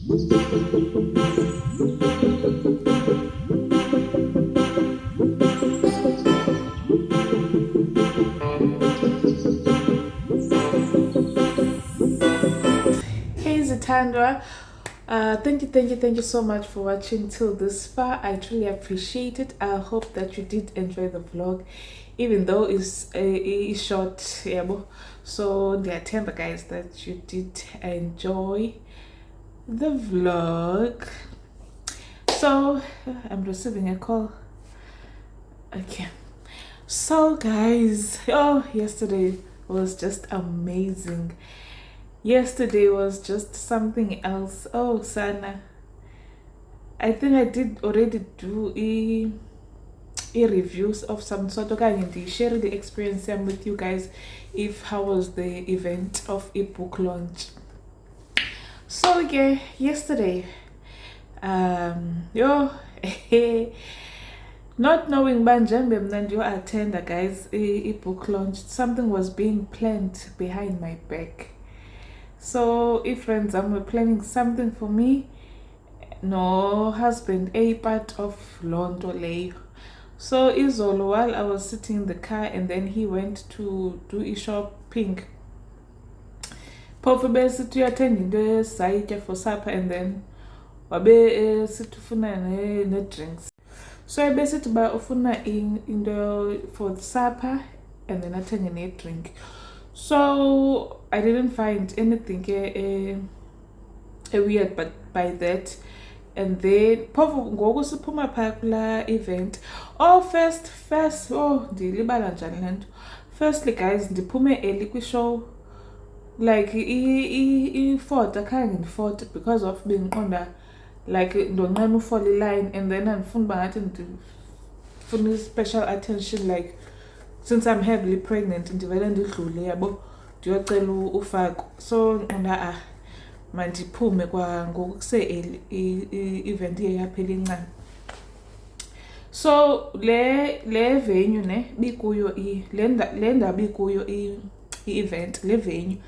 Hey Zitandra, thank you so much for watching till this far. I truly appreciate it. I hope that you did enjoy the vlog, even though it's short. Yeah, so the guys that you did enjoy the vlog. So I'm receiving a call. Okay. So guys, yesterday was just amazing. Yesterday was just something else. Oh, Sana. I think I did already do reviews of some sort. Okay, and share the experience with you guys. If how was the event of a book launch? So yeah, yesterday, yo, not knowing banjembe mnandi attend guys a book launch. Something was being planned behind my back. So if friends were planning something for me, no husband a part of Londo Leo. So Izolo, while I was sitting in the car and then he went to do a shopping. Phofu bese attend into sayitya for supper and then wabe situfuna ne drinks. So I basically ba ufuna into for the supper and then attend a drink. So I didn't find anything weird but by that. And then phofu ngoku siphuma phaa kula event. First ndilibala njani le nto. Firstly guys, ndiphume early kwi-show. Like i-Fort akhange ndifort because of bendiqonda like ndonqena ufola line and then andifuna uba ngathi ndifuna i-special attention, like since I'm heavily pregnant ndivele ndidlule yabo ndiyocela ufako. So ndiqonda mandiphume kwangoku kuse-early i-event iye yaphela incane. So le venue ne bikuyo le ndawo bikuyo i-event, le venue,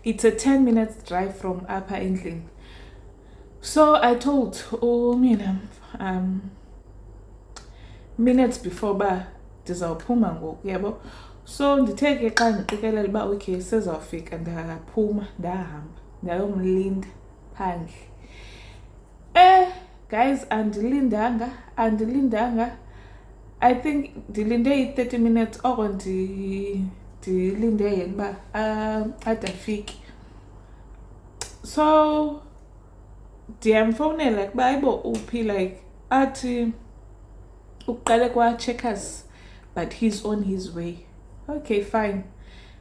it's a 10 minutes drive from apha endlini. So I told mina minutes before ba ndizawuphuma ngoku yabo. So ndithe ke xa ndiqikelela uba okay sezawufika ndaphuma ndahamba ndayomlinda phandle. Guys, andilindanga. I think ndilinde i-30 minutes oko ndilinde yena uba ade afike. So ndiyamfowunela kuba ayibo uphi, like athi uqale kwa-Checkers but he's on his way. Okay, fine.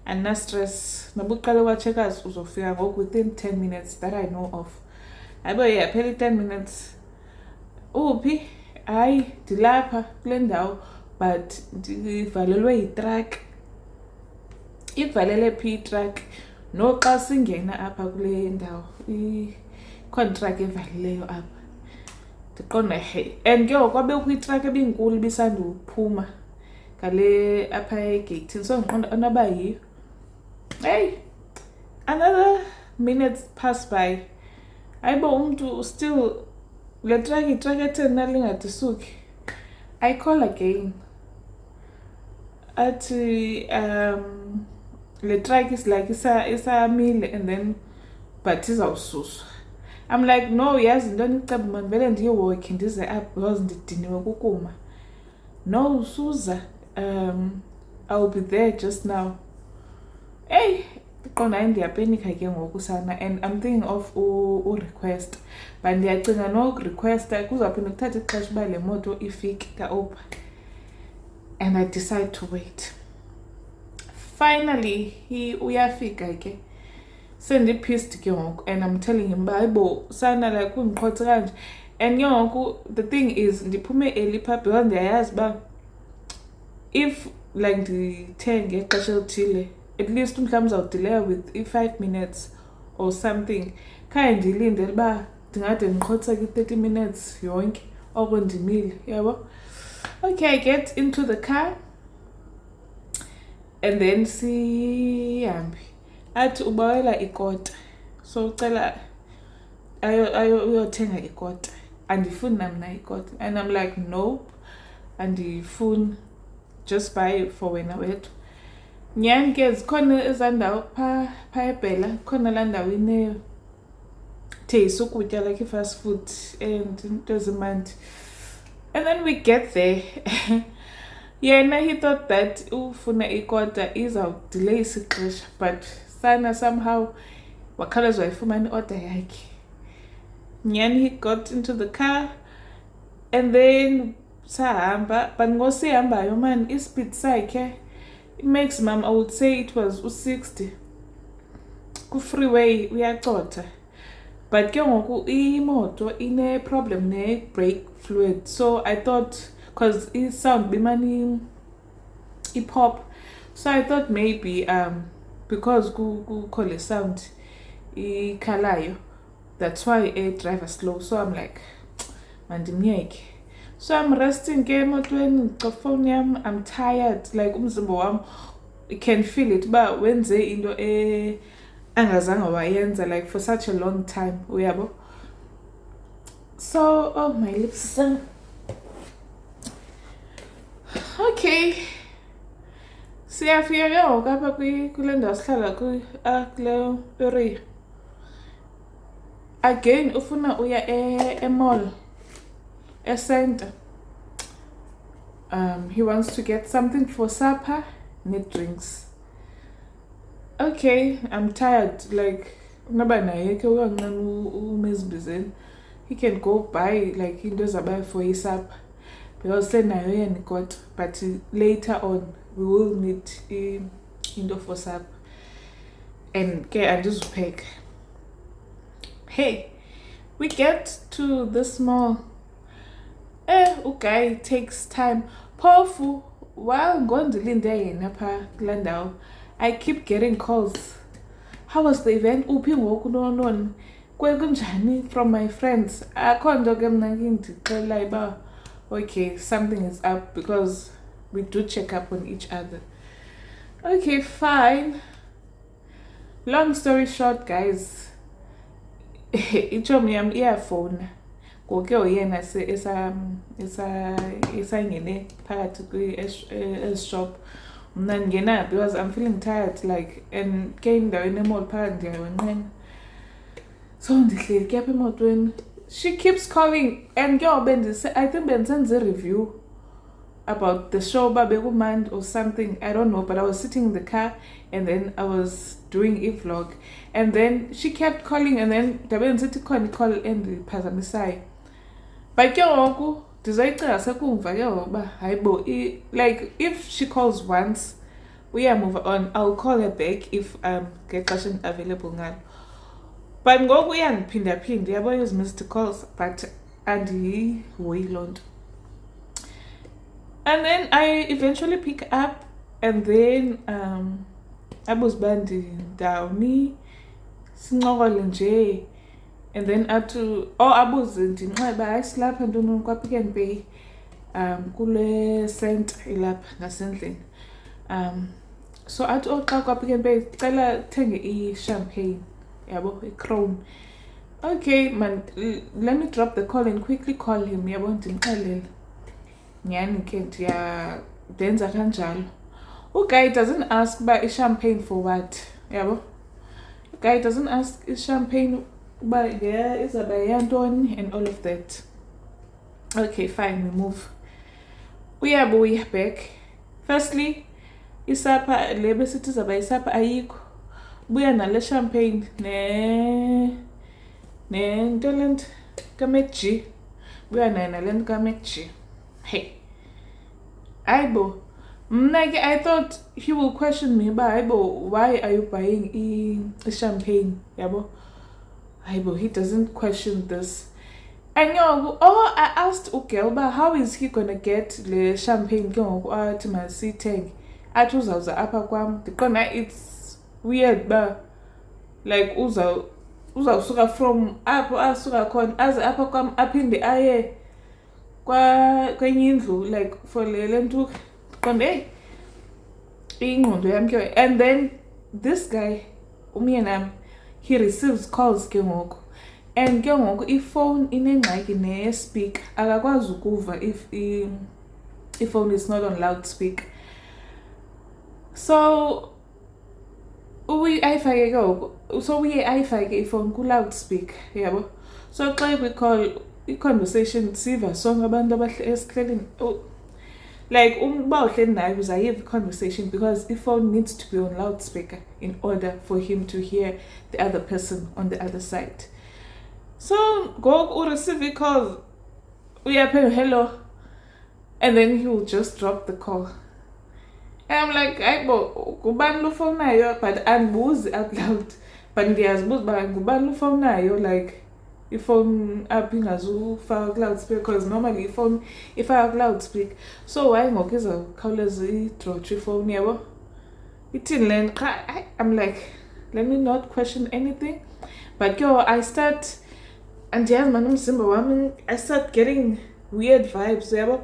Andina-stress. Noba uqale kwa-Checkers uzofika ngoku within 10 minutes that I know of. Ayibo yaphela i-10 minutes. Uphi? Hayi, ndilapha kule ndawo but ndivalelwe yitrak. Ivalele phi itrak? Noxa singena apha kule ndawo i-contract evalileyo apha. Ndiqonda and ke kwabekho itrak ebinkulu bisanduphuma ngale apha egeyithini. So ndiqonda onoba yiyo. Hey, another minutes pass by. Ayibo umntu still le trak etheni nalingandisuki. I call again. Athi le trak is like isamile and then but izawususwa. I'm like, no, yazi ntoni icebo mandivele ndiyewalke ndize up because ndidiniwe kukuma. No, Suza, I'll be there just now. Hey, qonda ndiyapenika ke ngoku sana and I'm thinking of request, but ndiyacinga nokurequesta kuzawuphinda kuthatha ixesha uba le moto ifike ka-Uber, and I decide to wait. Finally uyafika ke sendipissed ke ngoku and I'm telling him uba hayibo sana like undiqhotse kanje. And ke ngoku the thing is ndiphume early phaa because ndiyayazi uba if like ndithe ngexesha elithile at least mhlawumbi uzawudelaya with i-5 minutes or something. Khaye ndilindele uba ndingade ndiqhotseke i-30 minutes yonke oko ndimile yabo. Okay, I get into the car and then sihambe. Athi ubawela ikota, so ucela uyothenga ikota andifuni namna ikota and I'm like nope andifuni just buy for wena wethu nyani ke zikhona ezandawo pha eBhela khona la ndawo taste ukutya like fast food and into ezimandi and then we get there yena he thought that ufuna ikota izawudelay isixesha but sana somehow wakhalazwa ifumana order yakhe nyani he got into the car and then sahamba but ngosihambayo man ispeed sakhe maximum I would say it was 60 ku freeway uyacotha but ke ngoku imoto ine problem ne brake fluid so I thought cause it sound bimani pop so I thought maybe because ku call sound ikhalayo that's why a driver slow so I'm like mandimyeke so I'm resting ke emotweni phone yam I'm tired like umzimba wami I can feel it ba wenze into angazange wayenza like for such a long time uyabo so oh my lips okay siyafika ke ngapha kule ndawo sihlala kule area again ufuna uya mall center he wants to get something for supper need drinks okay I'm tired like ngaba naye ke uyancane umezibizeni he can go buy like into zabayo for his supper because senayo yena got but later on we will need into for supper and ke andizupheka hey we get to this mall guy takes time phofu while ngondilinde yena pha kula ndawo I keep getting calls how was the event uphi ngoku nononi kunjani from my friends akho nto ke mna ngindixelayo ba okay something is up because we do check up on each other okay fine long story short guys ichomi yam iyafona ngoke uyena esangene phakathi kwi-shop mna ndingena because I'm feeling tired like and ke indaweni emall phakathi ndiyayonqena so ndihleli ke apha emotweni she keeps calling and I think bensenze review about the show babekumand or something I don't know but I was sitting in the car and then I was doing a vlog and then she kept calling and then ndabe ndisithi khona icall endiphazamisayo but ke ngoku ndizoyicela sekumva ke ngoba hayibo like if she calls once we move on I'll call her back if ngexesha available ngalo but ngoku uyandiphinda yabo use missed calls but andihoyi loo nto and then I eventually pick up and then abuzibandi ndawuni sincokole nje and then abuze ndinxeba hayi silapha ntoni kwa Pick n Pay kule center ilapha ngasendlini so athi xa kwa Pick n Pay cela thenge i-champagne yabo i-Crown okay man let me drop the call and quickly call him yabo ndimxelele nyani ke ndenza kanjalo guy doesn't ask about champagne for what yabo guy doesn't ask champagne but yeah it's about yantoni and all of that okay fine we move uyabuya back firstly isapha lebe sithi zaba isapha ayikho buya nale champagne ne talent kaMcG buya naye nale kaMcG hey aibo mna I thought he will question me but aibo why are you buying a champagne yabo aibo he doesn't question this and I asked Ugelba how is he gonna get the champagne ke ngoku athi masithenge athi uzawuza apha kwam ndiqonda it's weird ba like uzawusuka from apho asuka khona aze apha kwam aphinde aye kwenye indlu like for le nto qonde ingqondo yami ke and then this guy umyenam he receives calls ke ngoku and ke ngoku ifone inengxaki ne-speaker, akakwazi ukuva if ifone is not on loudspeaker. So ayifake ke ngoku, so uye ayifake ifone ku-loudspeaker, yabo. So xa kwi-call i-conversation siva sonke abantu esihleli, like uba uhleli naye uzayiva i-conversation because ifone needs to be on loudspeaker in order for him to hear the other person on the other side. So ngoku ureceive i-call, uyaphendula hello, and then he will just drop the call. And I'm like, ayibo, ngubani lufowunayo? But andibuzi out loud, but ndiyazibuza uba ngubani lufowunayo, like ifone apha ingazufaka ku-loudspeaker, because normally ifone ifaka ku-loudspeaker. So why ngoku izawukhawuleza idrotshe ifone, yabo? Ithini le nto? I'm like, let me not question anything. But I start, andiyazi mani umzimba wami, I start getting weird vibes, yabo?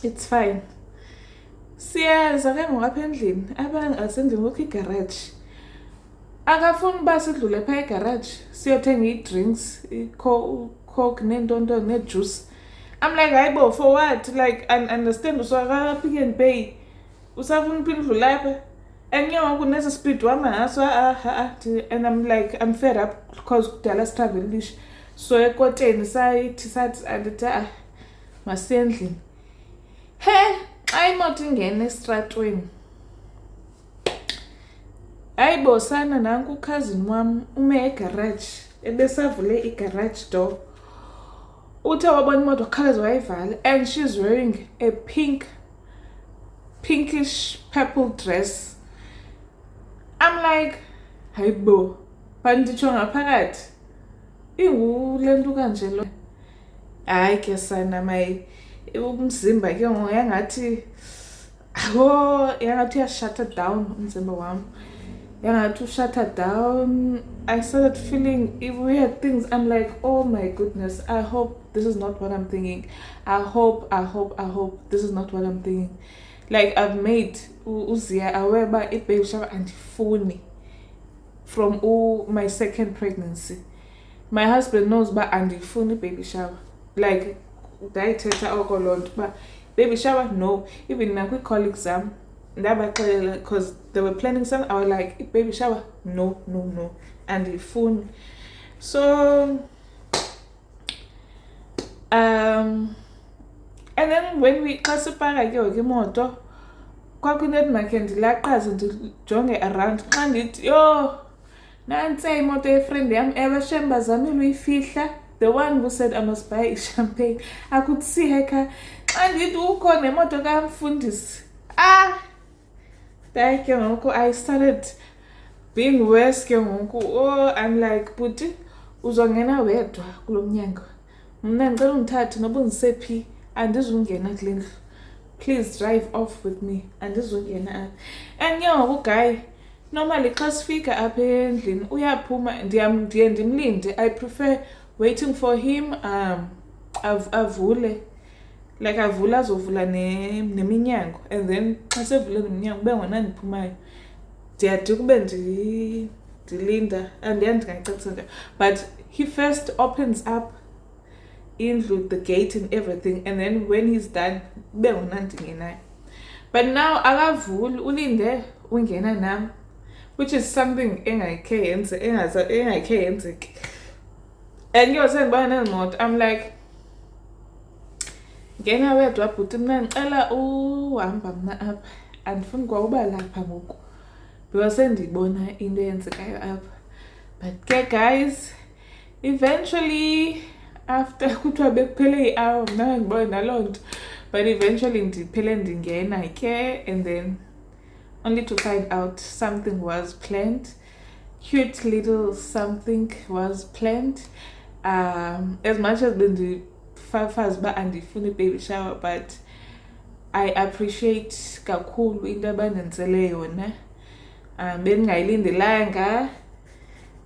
It's fine. Siyaza ke ngoku apha endlini, asendlini kukho igaraji. Akafuni uba sidlule phaa egaraji siyothenga ii-drinks, i-coke neentonto nejuice. I'm like, hayibo, for what? Like, I understand usaka Pick n Pay, usafuna uphinda udlula apha, and ke ngoku nesi speed wama ngaso, and I'm like, I'm fed up because kudala sitravelisha. So ekoteni sathi andithi masiye endlini. Xa imoto ingena esitratweni, hayibo sana, nanku ukhazini wam ume egaraji, ebesavule igaraji door. Uthe wabona imoto wakhawuleza wayivala, and she's wearing a pinkish purple dress. I'm like, hayibo, but nditsho ngaphakathi ingule nto kanje lo. Hayi ke sana umzimba ke ngoku yangathi uyashut down umzimba wam. Yangathi ushut down. I started feeling weird things. I'm like, oh my goodness, I hope this is not what I'm thinking. I hope this is not what I'm thinking. Like, I've made Uzia aware about it, baby shower and phone from my second pregnancy. My husband knows about and phone baby shower. Like, but baby shower, no. Even now we call exam, because they were planning something. I was like, baby shower, no, and the phone. So and then when we kasipaka ke moto, kwakunet makendilaqaza ndijonge around xa ndithi yo nansi imoto yefriend yam ebeshemba zamile uyifihla. The one who said I must buy champagne, I could see her car. And it will call me motor fundis. I started being worse. Oh, I'm like, Puti, uzongena wedwa kulo mnyango. Mna ngicela ungithathe noba ungisephi andizungena kule ndlu. Please drive off with me andizungena. And guy, normally xa sifika apha endlini uyaphuma ndiye ndimlinde. I prefer waiting for him avule, like avula azovula neminyango, and then xa sevule neminyango ube ngona ndiphumayo. Ndiyade kube ndilinda andiyandingayicacisa nje, but he first opens up indlu, the gate and everything, and then when he's done ube ngona ndingenayo. But now akavuli, ulinde ungena nam, which is something engayikhe yenzeke. And you're saying, I'm like, ngena wedwa bhuti, mna ndicela uhamba mna apha, andifuni kwa uba lapha ngoku because sendibona into eyenzekayo apha. But ke guys, eventually after kuthiwa bekuphele i-hour mna ndibona naloo nto, but eventually ndiphele ndingena ke, and then only to find out something was planned. Cute little something was planned. As much as bendifafaza uba andifuni baby shower, but I appreciate kakhulu into abandenzele yona. Bendingayilindelanga.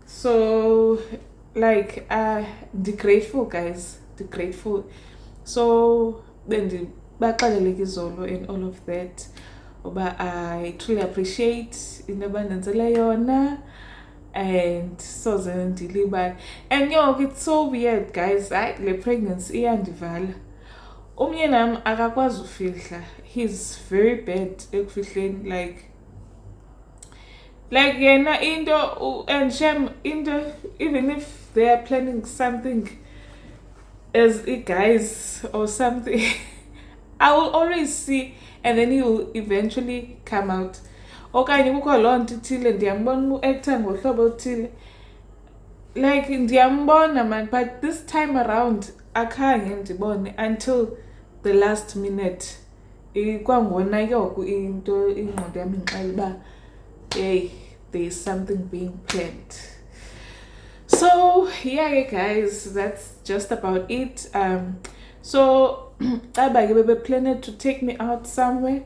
So like ndi-grateful guys, ndi-grateful. So bendibaxelele izolo and all of that, uba I truly appreciate into abandenzele yona. and so ndilibala. And it's so weird, guys. Le pregnancy iyandivala. Umye nam akakwazi ufihla. He's very bad ekufihleni, like yena into and shame into, even if they are planning something as guys or something, I will always see, and then he will eventually come out. Okanye kukho loo nto ithile ndiyambona u-actor ngohlobo oluthile, like ndiyambona man, but this time around akhange ndibone until the last minute. Kwangona ke ngoku into ingqondo yam ingxela uba hey, there is something being planned. So yeah guys, that's just about it. So they planned to take me out somewhere,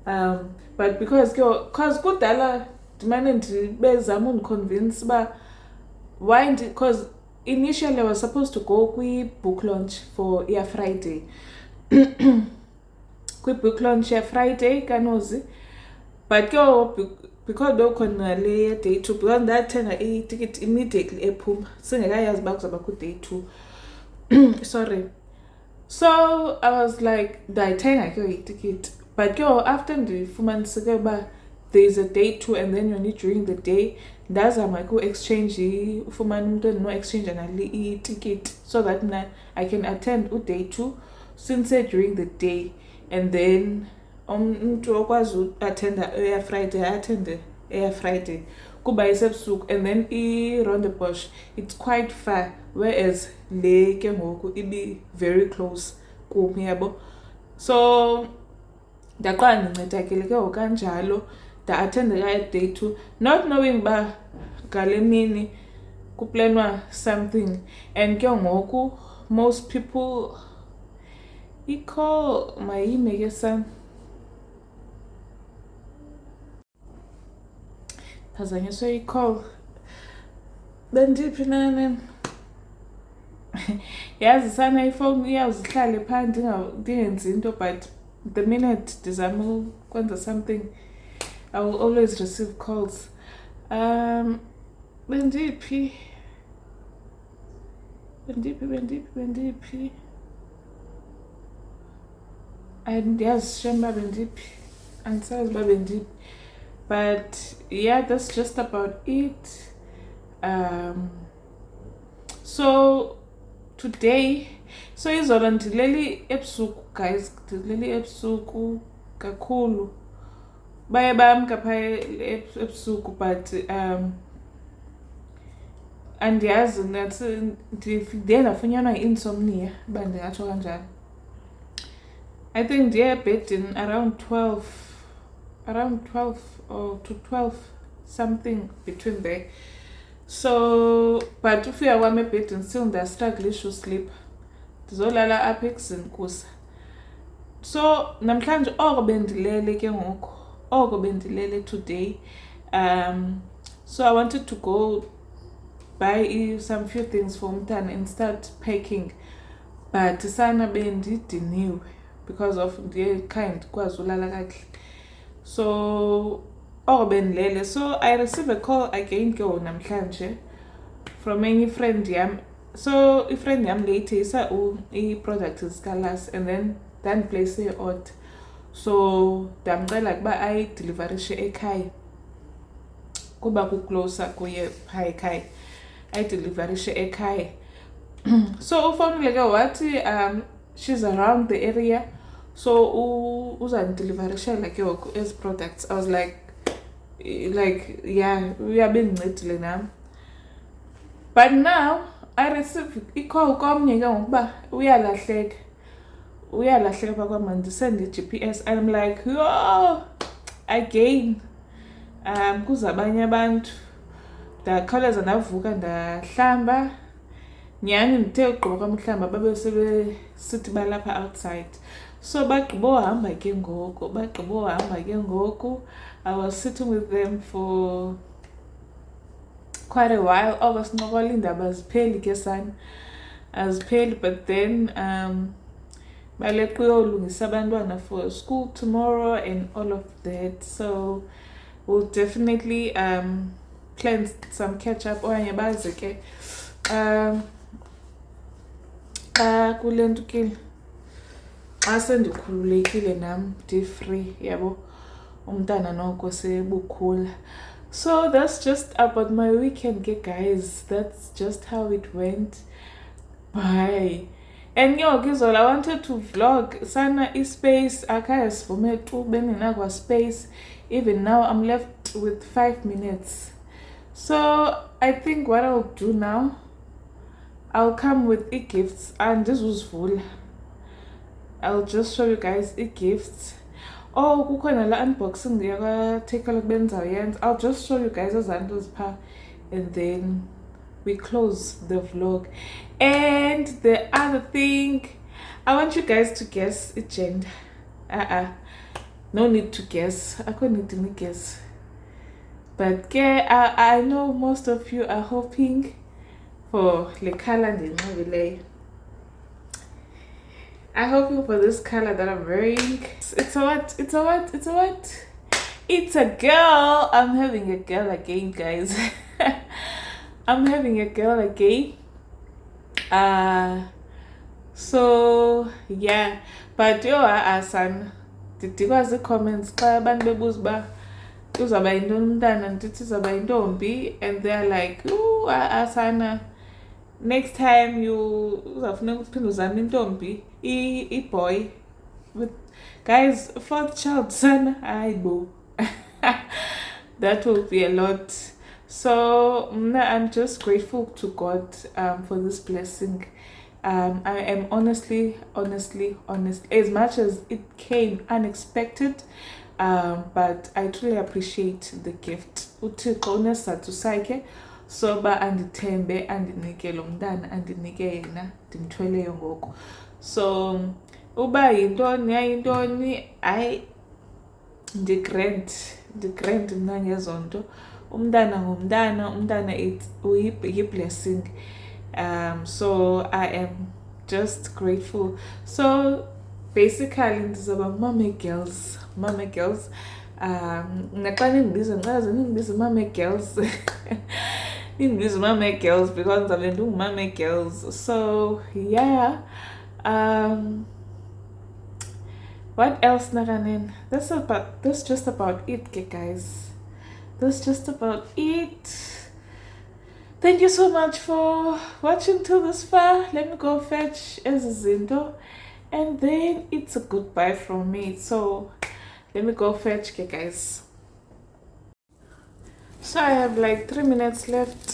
but because kudala ndimane ndibezama undiconvince uba why, because initially I was supposed to go kwi-book launch for Friday. Kwi-book launch Friday kanozi, but because bekhona le day 2, because ndathenga i-ticket immediately ephuma singekayazi uba kuzaba ku-day 2. Sorry. So I was like, ndayithenga ke i-ticket, but after ndifumaniseke uba there is a day 2 and then you need during the day, ndazama ku-exchange ufumane umuntu endino-exchange nale i-ticket so that I can attend u-day 2 since during the day, and then umuntu okwazi uattenda Friday attende Friday kuba isebusuku, and then i-Rondebosch it's quite far, whereas le ke ngoku ibi very close kum, yabo. So ndaqala ndincedakele ke kanjalo, nda-attende ka day 2 not knowing uba ngale mini kuplanwa something, and ke ngoku most people iko mayime ke sam phazanyiswe i-call bendiphi nani. Yazi sana ifowuni iyawuzihlale phaa ndingenzi into, but the minute ndizama ukwenza something I will always receive calls. Bendiphi andiyazi shema bendiphi, andisazi uba bendiphi. But yeah, that's just about it. So today, so izolo ndileli ebusuku guys, ndileli ebusuku kakhulu, baye bamka phaa ebusuku, but andiyazi ndiye ndafunyanwa yi-insomnia uba ndingatsho kanjalo. I think ndiye ebhedini around 12 or to 12, something between there. So but ufika kwami ebhedini still ndiyastrugglisha usleep, ndizolala apha ekuseni kusa. So namhlanje oko bendilele ke ngoku, oko bendilele today. So I wanted to go buy some few things for umntana and start packing, but sana bendidiniwe because of ndiye kind kwazi ulala kakuhle. So bendilele. So I received a call again ke namhlanje from any friend yam. So i-friend yam late isa i-product zikaLas, and then place i-order. So ndamcela ukuba ayideliverishe ekhaya kuba kucloser kuye phaa ekhaya, ayideliverishe ekhaya. So ufowunile ke wathi she's around the area, so uzandideliverishela ke ngoku ezi products. I was like yeah, uyabe ndincedile nam. But now I receive i-call komnye ke ngokuba uyalahleka phaa kwam, ndisende i-GPS. I'm like, yo, again kuzabanye abantu. Ndakhawuleza ndavuka ndahlamba, nyhani ndithe ugqiba kwam uhlamba babe sebesithi balapha outside. So bagqiba uhamba ke ngoku, I was sitting with them for quite a while. Sincokola iindaba azipheli ke sana, azipheli. But then baleqa uyolungisa abantwana for school tomorrow and all of that. So we'll definitely cleanse some ketchup okanye bazi ke kule nto kile xa sendikhululekile nam ndi-free yabo umntana noko sebukhula. So that's just about my weekend, guys. That's just how it went. Bye. And Gizol, I wanted to vlog sana space akayas for me to benina space. Even now I'm left with 5 minutes. So I think what I'll do now, I'll come with gifts, and this was full. I'll just show you guys gifts. Oh, kukhona la unboxing take a look benza. I'll just show you guys as handles pa, and then we close the vlog. And the other thing, I want you guys to guess a gender. No need to guess. I couldn't need to guess. But yeah, I know most of you are hoping for the color and I'm hoping for this color that I'm wearing. It's a what? It's a what? It's a what? It's a girl. I'm having a girl again, guys. I'm having a girl again. So yeah, but yo asan didikwazi comments xa abantu bebuza ba uzaba yintoni umntana ndithi uzaba yintombi, and they're like, ooh asana, next time you uzafuna ukuphinde uzame intombi boy with guys, fourth child sana ayibo. That will be a lot. So I'm just grateful to God for this blessing. I am honestly, as much as it came unexpected, but I truly appreciate the gift. uThixo unesizathu sakhe soba andithembe andinike lo mntana andinike yena ndimthweleyo ngoku. So uba yintoni hayi ndigrand mna ngezo nto. Umntana it's blessing. So I am just grateful. So basically ndizaba mama girls. Naxa nindibiza ngicaze nindibiza mama girls. Nindibiza mama girls because I'm doing mama girls. So yeah. What else naganin? That's just about it, guys. That's just about it. Thank you so much for watching till this far. Let me go fetch Ezizinto, and then it's a goodbye from me. So let me go fetch, guys. So I have like 3 minutes left.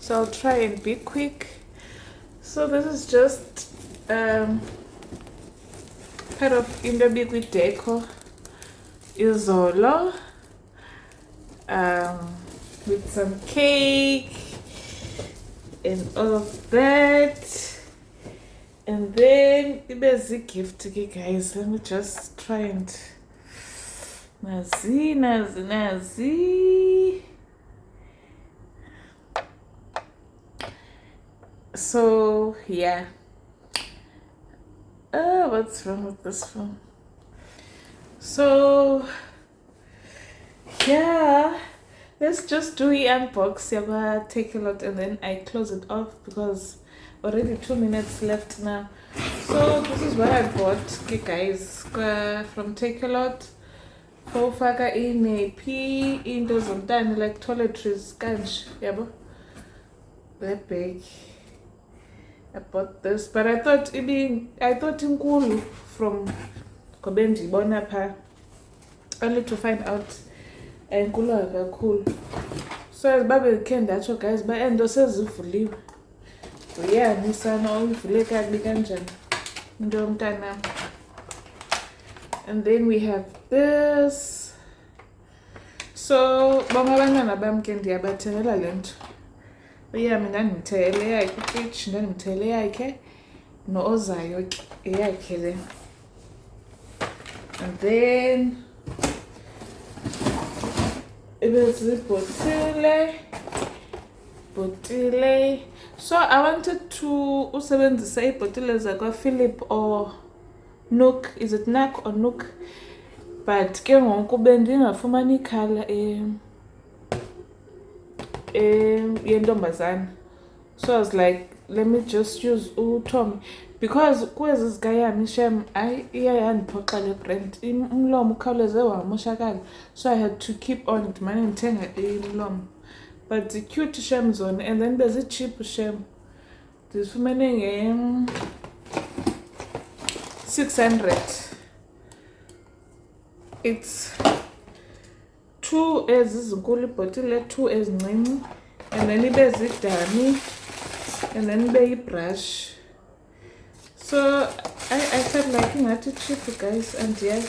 So I'll try and be quick. So this is just part of Indobigwi Deco Izolo, with some cake and all of that, and then there's a gift, guys. Let me just try and nazi. So yeah. What's wrong with this phone? So yeah, let's just do the unbox. Yeah, take a lot, and then I close it off because already 2 minutes left now. So this is what I bought, guys, from Take a Lot. Faka inephi into zomntana like toiletries kanje, yabo. That big. I bought this, but I thought inkulu from Kobenji Bonapa, only to find out inkulu cool. So as Baby can that show, guys, but endo sezivuliwe. So yeah, nisana uyivule kabi kanjani into mntana. And then we have this. So bonke abantwana bam ke ndiyabathengela le nto. Yeah, mina ndimthele yakhe ifridge, ndimthele yakhe no-ozayo eyakhe le. And then botile. So I wanted to usebenzisa ibhotile zakwa Philip or Nook. Is it Nook or Nook? But ke ngoku bendingafumani ikhala yentombazana. So I was like, let me just use uTommy because kwezi zikayami shem iye yandiphoxa le brand umlomo ukhawuleze wamoshakala, so I had to keep on ndimane ndithenga imlomo, but cute shem zona, and then bezicheap shem. Ndizifumene nge-600. It's 2 ezizinkulu ibhotile, 2 ezincinci, and then ibe zidami, and then ibe yibrush. So I felt like ingathi cheap guys, and yes,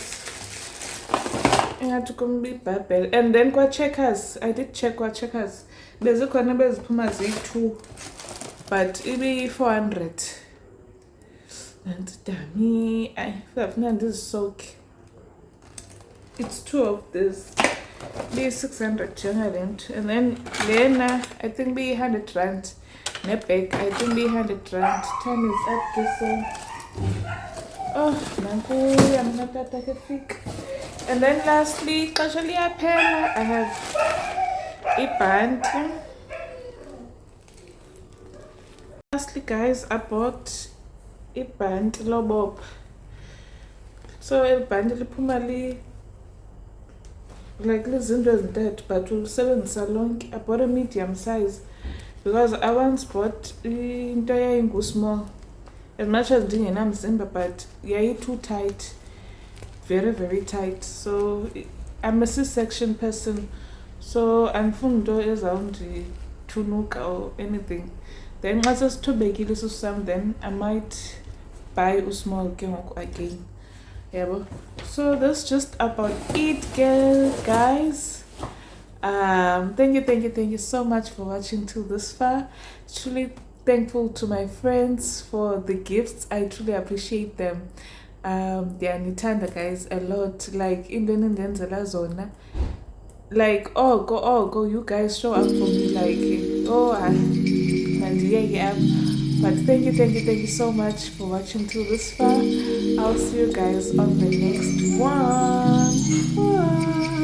ingathi kumbe ibhabhele. And then kwa-Checkers, I did check kwa-Checkers, bezikhona beziphuma ziyi-2 but ibe-400. And dummy, I felt ndizisoke. It's 2 of this. Be-600 njengalento, and then lena I think be-100 rand. Nebag I think be-100 rand. Time is up this one. Oh, nankuya mna tata ke fika. And then lastly, xesha liyaphela, I have ibhandi. Lastly guys, I bought ibhandi lobob. So ibhandi liphuma like lizinto ezintathu but ulisebenzisa lonke. I bought a medium size because I once bought into eyayingu-small, as much as ndingenamzimba, but yayi-too tight, very very tight. So I'm a C-section person, so andifuni into ezawundithunuka or anything. Then xa sesithobekile isisu sam, then I might buy usmall ke ngoku again. Yeah, so that's just about it, guys. Thank you so much for watching till this far. Truly thankful to my friends for the gifts. I truly appreciate them. Nitanda guys a lot, like indeni ndenzela zona, like go you guys show up for me, like and yeah. But thank you so much for watching till this far. I'll see you guys on the next one. Bye.